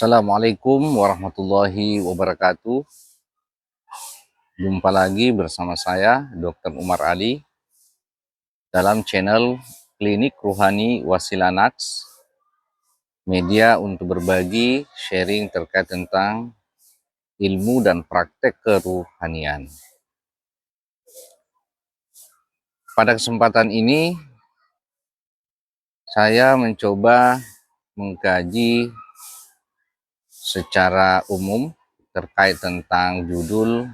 Assalamualaikum warahmatullahi wabarakatuh. Jumpa lagi bersama saya, Dr. Umar Ali, dalam channel Klinik Ruhani Wasilah Naks, media untuk berbagi sharing terkait tentang ilmu dan praktek keruhanian. Pada kesempatan ini, saya mencoba mengkaji secara umum terkait tentang judul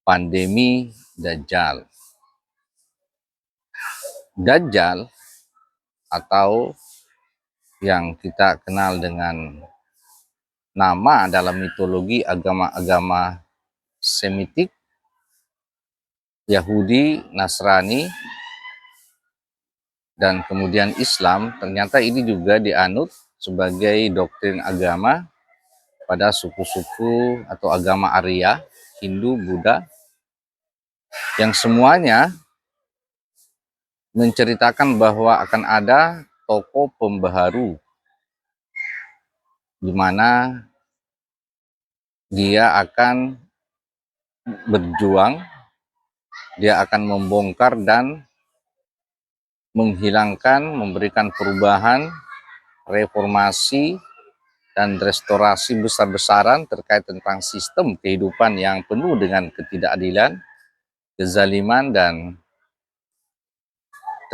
pandemi Dajjal. Dajjal atau yang kita kenal dengan nama dalam mitologi agama-agama Semitik, Yahudi, Nasrani, dan kemudian Islam, ternyata ini juga dianut sebagai doktrin agama pada suku-suku atau agama Arya, Hindu, Buddha, yang semuanya menceritakan bahwa akan ada tokoh pembaharu di mana dia akan berjuang, dia akan membongkar dan menghilangkan, memberikan perubahan, reformasi, dan restorasi besar-besaran terkait tentang sistem kehidupan yang penuh dengan ketidakadilan, kezaliman, dan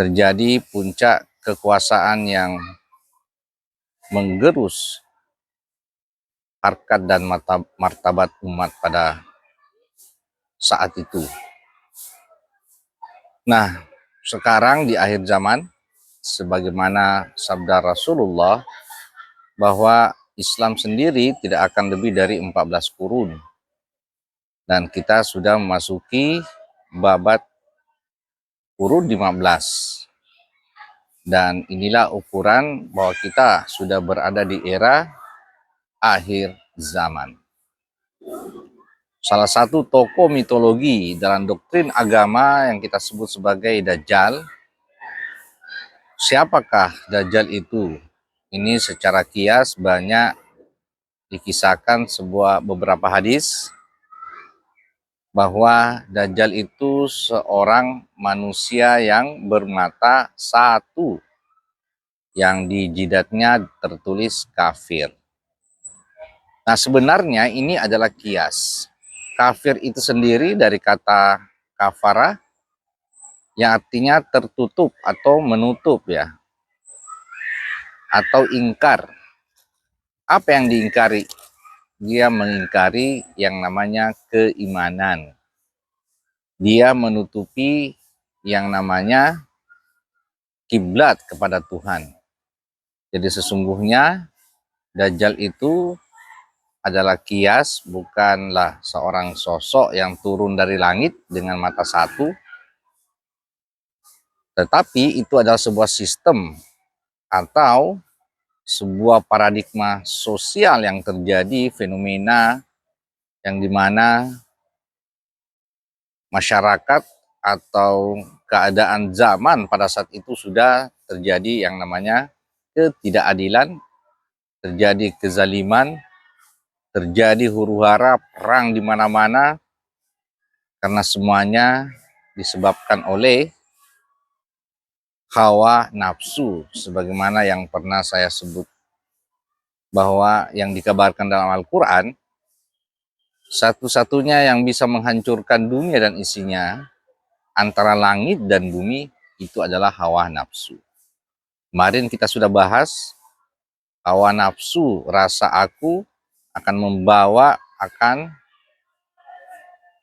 terjadi puncak kekuasaan yang menggerus harkat dan martabat umat pada saat itu. Nah, sekarang di akhir zaman, sebagaimana sabda Rasulullah bahwa Islam sendiri tidak akan lebih dari 14 kurun. Dan kita sudah memasuki babat kurun 15. Dan inilah ukuran bahwa kita sudah berada di era akhir zaman. Salah satu tokoh mitologi dalam doktrin agama yang kita sebut sebagai Dajjal. Siapakah Dajjal itu? Ini secara kias banyak dikisahkan beberapa hadis bahwa Dajjal itu seorang manusia yang bermata satu, yang di jidatnya tertulis kafir. Nah, sebenarnya ini adalah kias. Kafir itu sendiri dari kata kafara, yang artinya tertutup atau menutup ya, atau ingkar. Apa yang diingkari? Dia mengingkari yang namanya keimanan. Dia menutupi yang namanya kiblat kepada Tuhan. Jadi sesungguhnya Dajjal itu adalah kias, bukanlah seorang sosok yang turun dari langit dengan mata satu, tetapi itu adalah sebuah sistem atau sebuah paradigma sosial yang terjadi, fenomena yang dimana masyarakat atau keadaan zaman pada saat itu sudah terjadi yang namanya ketidakadilan, terjadi kezaliman, terjadi huru-hara, perang di mana-mana, karena semuanya disebabkan oleh hawa nafsu, sebagaimana yang pernah saya sebut bahwa yang dikabarkan dalam Al-Quran, satu-satunya yang bisa menghancurkan dunia dan isinya antara langit dan bumi itu adalah hawa nafsu. Kemarin kita sudah bahas hawa nafsu, rasa aku akan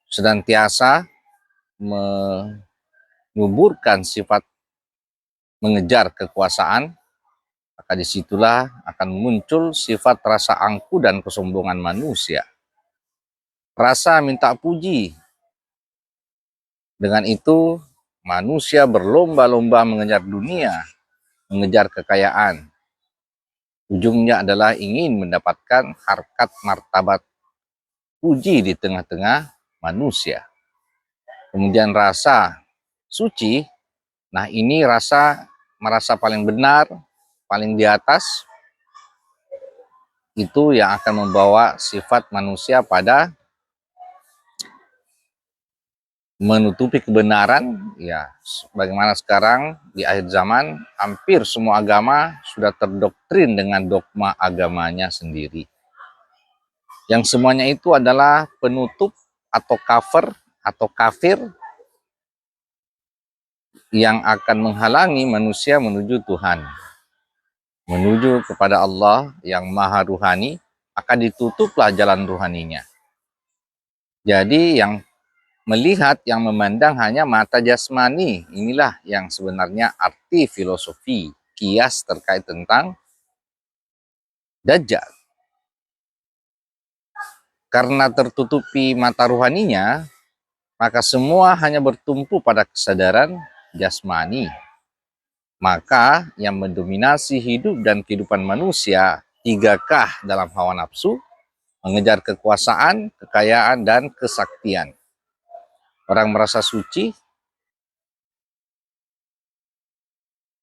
senantiasa menyuburkan sifat mengejar kekuasaan, maka disitulah akan muncul sifat rasa angku dan kesombongan manusia. Rasa minta puji. Dengan itu manusia berlomba-lomba mengejar dunia, mengejar kekayaan. Ujungnya adalah ingin mendapatkan harkat martabat puji di tengah-tengah manusia. Kemudian rasa suci, nah ini merasa paling benar, paling di atas, itu yang akan membawa sifat manusia pada menutupi kebenaran. Ya, bagaimana sekarang di akhir zaman hampir semua agama sudah terdoktrin dengan dogma agamanya sendiri, yang semuanya itu adalah penutup atau cover atau kafir yang akan menghalangi manusia menuju Tuhan, menuju kepada Allah yang maha ruhani. Akan ditutuplah jalan ruhaninya. Jadi yang melihat, yang memandang hanya mata jasmani, inilah yang sebenarnya arti filosofi kias terkait tentang Dajjal. Karena tertutupi mata ruhaninya, maka semua hanya bertumpu pada kesadaran jasmani. Maka yang mendominasi hidup dan kehidupan manusia tigakah dalam hawa nafsu, mengejar kekuasaan, kekayaan, dan kesaktian. Orang merasa suci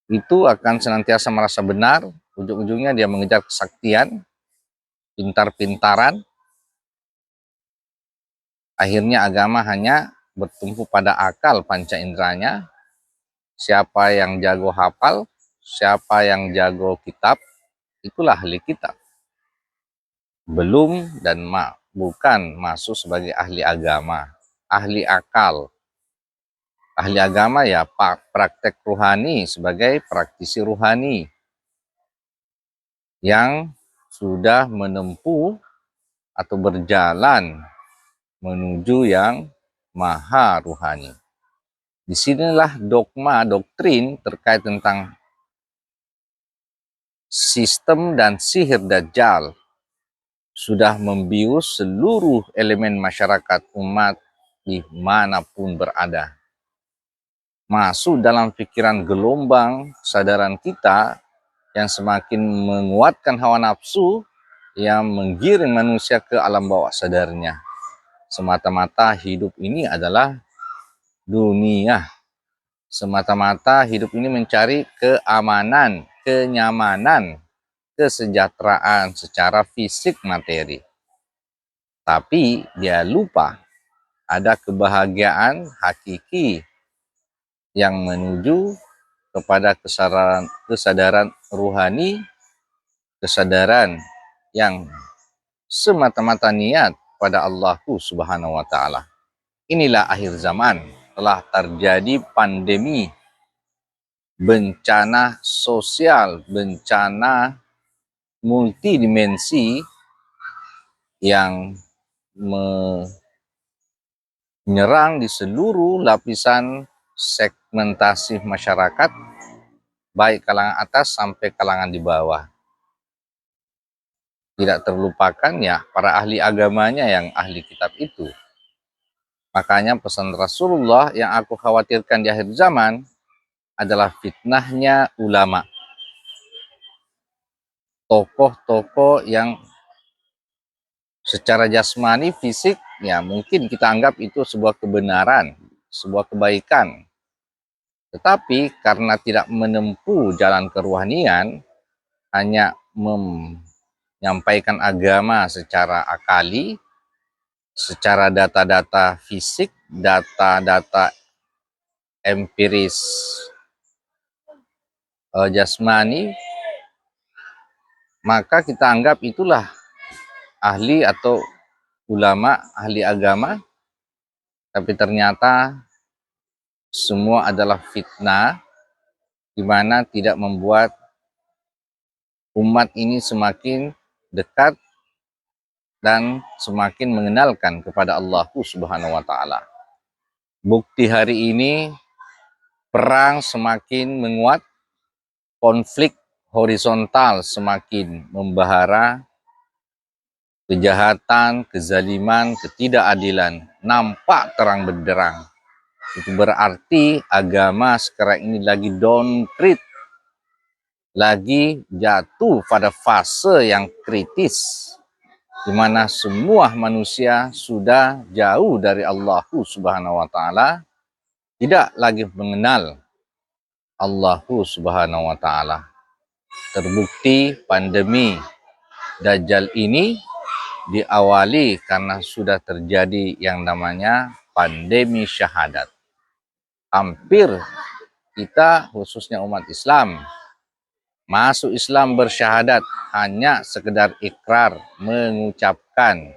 itu akan senantiasa merasa benar, ujung-ujungnya dia mengejar kesaktian, pintar-pintaran, akhirnya agama hanya bertumpu pada akal panca inderanya. Siapa yang jago hafal, siapa yang jago kitab, itulah ahli kitab. Belum dan bukan masuk sebagai ahli agama, ahli akal. Ahli agama ya praktek ruhani sebagai praktisi ruhani yang sudah menempuh atau berjalan menuju yang maha ruhani. Disinilah dogma, doktrin terkait tentang sistem dan sihir Dajjal sudah membius seluruh elemen masyarakat umat dimanapun berada. Masuk dalam pikiran gelombang kesadaran kita yang semakin menguatkan hawa nafsu yang menggiring manusia ke alam bawah sadarnya. Semata-mata hidup ini adalah dunia. Semata-mata hidup ini mencari keamanan, kenyamanan, kesejahteraan secara fisik materi. Tapi dia lupa ada kebahagiaan hakiki yang menuju kepada kesadaran ruhani, kesadaran yang semata-mata niat pada Allah Subhanahu wa Ta'ala. Inilah akhir zaman, telah terjadi pandemi, bencana sosial, bencana multidimensi yang menyerang di seluruh lapisan segmentasi masyarakat, baik kalangan atas sampai kalangan di bawah. Tidak terlupakan ya para ahli agamanya yang ahli kitab itu. Makanya pesan Rasulullah yang aku khawatirkan di akhir zaman adalah fitnahnya ulama. Tokoh-tokoh yang secara jasmani, fisik, ya mungkin kita anggap itu sebuah kebenaran, sebuah kebaikan. Tetapi karena tidak menempuh jalan keruhanian, hanya menyampaikan agama secara akali, secara data-data fisik, data-data empiris jasmani, maka kita anggap itulah ahli atau ulama, ahli agama. Tapi ternyata semua adalah fitnah, di mana tidak membuat umat ini semakin dekat dan semakin mengenalkan kepada Allah Subhanahu wa Ta'ala. Bukti hari ini, perang semakin menguat, konflik horizontal semakin membahara, kejahatan, kezaliman, ketidakadilan nampak terang benderang. Itu berarti agama sekarang ini lagi downgrade, lagi jatuh pada fase yang kritis, di mana semua manusia sudah jauh dari Allah Subhanahu wa Ta'ala, tidak lagi mengenal Allah Subhanahu wa Ta'ala. Terbukti pandemi Dajjal ini diawali karena sudah terjadi yang namanya pandemi syahadat. Hampir kita, khususnya umat Islam, masuk Islam bersyahadat hanya sekedar ikrar, mengucapkan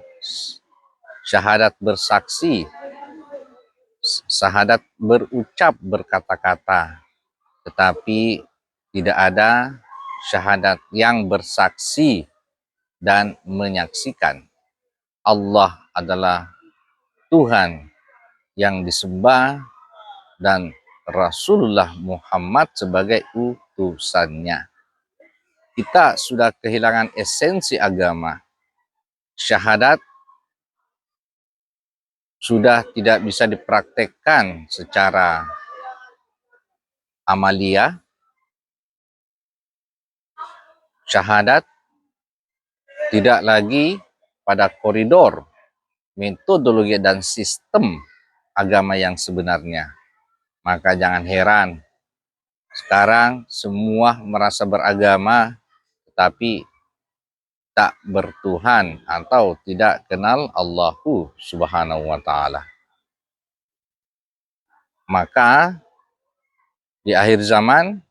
syahadat bersaksi, syahadat berucap berkata-kata, tetapi tidak ada syahadat yang bersaksi dan menyaksikan Allah adalah Tuhan yang disembah dan Rasulullah Muhammad sebagai utusannya. Kita sudah kehilangan esensi agama. Syahadat sudah tidak bisa dipraktekkan secara amalia. Syahadat tidak lagi pada koridor, metodologi dan sistem agama yang sebenarnya. Maka jangan heran, sekarang semua merasa beragama, tetapi tak bertuhan atau tidak kenal Allahu Subhanahu wa Ta'ala. Maka di akhir zaman,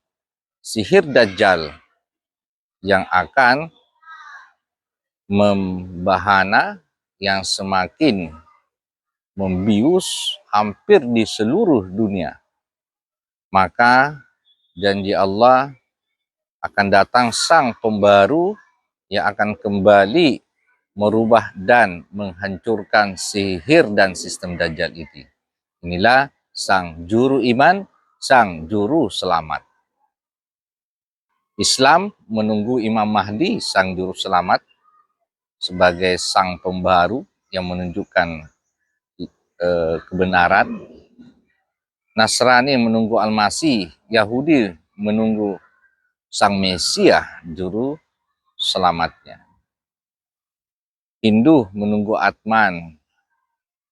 sihir Dajjal yang akan membahana, yang semakin membius hampir di seluruh dunia. Maka janji Allah akan datang sang pembaru yang akan kembali merubah dan menghancurkan sihir dan sistem Dajjal itu. Inilah sang juru iman, sang juru selamat. Islam menunggu Imam Mahdi, sang juru selamat, sebagai sang pembaru yang menunjukkan kebenaran. Nasrani menunggu Al-Masih, Yahudi menunggu sang Mesias, juru selamatnya. Hindu menunggu Atman,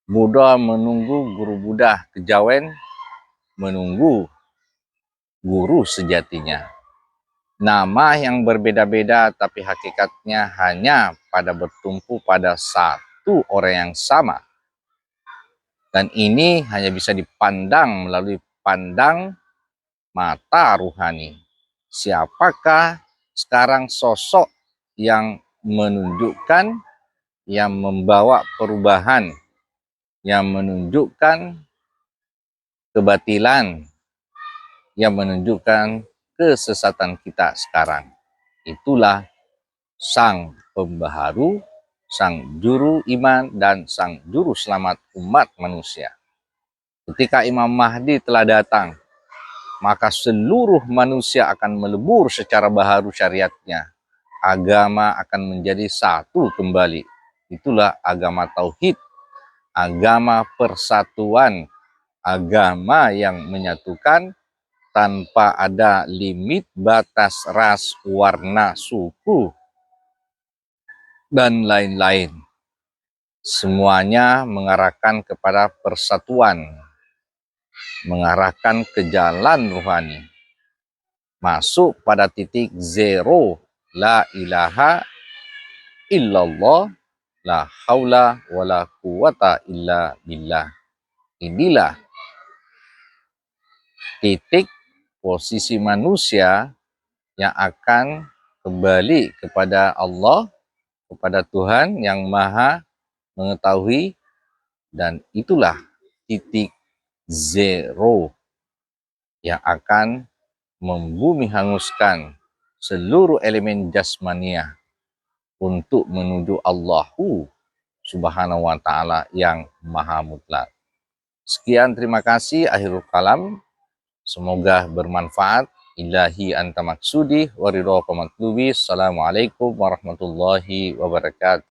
Buddha menunggu guru Buddha, Kejawen menunggu guru sejatinya. Nama yang berbeda-beda tapi hakikatnya hanya pada bertumpu pada satu orang yang sama. Dan ini hanya bisa dipandang melalui pandang mata ruhani. Siapakah sekarang sosok yang menunjukkan, yang membawa perubahan, yang menunjukkan kebatilan, yang menunjukkan kesesatan kita sekarang? Itulah sang pembaharu, sang juru iman, dan sang juru selamat umat manusia. Ketika Imam Mahdi telah datang, maka seluruh manusia akan melebur secara baharu syariatnya. Agama akan menjadi satu kembali. Itulah agama tauhid, agama persatuan, agama yang menyatukan tanpa ada limit, batas, ras, warna, suku, dan lain-lain. Semuanya mengarahkan kepada persatuan, mengarahkan ke jalan ruhani, masuk pada titik zero, la ilaha illallah, la haula wala quwata illa billah. Inilah titik posisi manusia yang akan kembali kepada Allah, kepada Tuhan yang maha mengetahui, dan itulah titik zero yang akan membumi hanguskan seluruh elemen jasmania untuk menuju Allahu Subhanahu wa Ta'ala yang maha mutlak. Sekian, terima kasih, akhirul kalam. Semoga bermanfaat. Ilahi anta maksudi wa ridhoka matlubi. Assalamualaikum warahmatullahi wabarakatuh.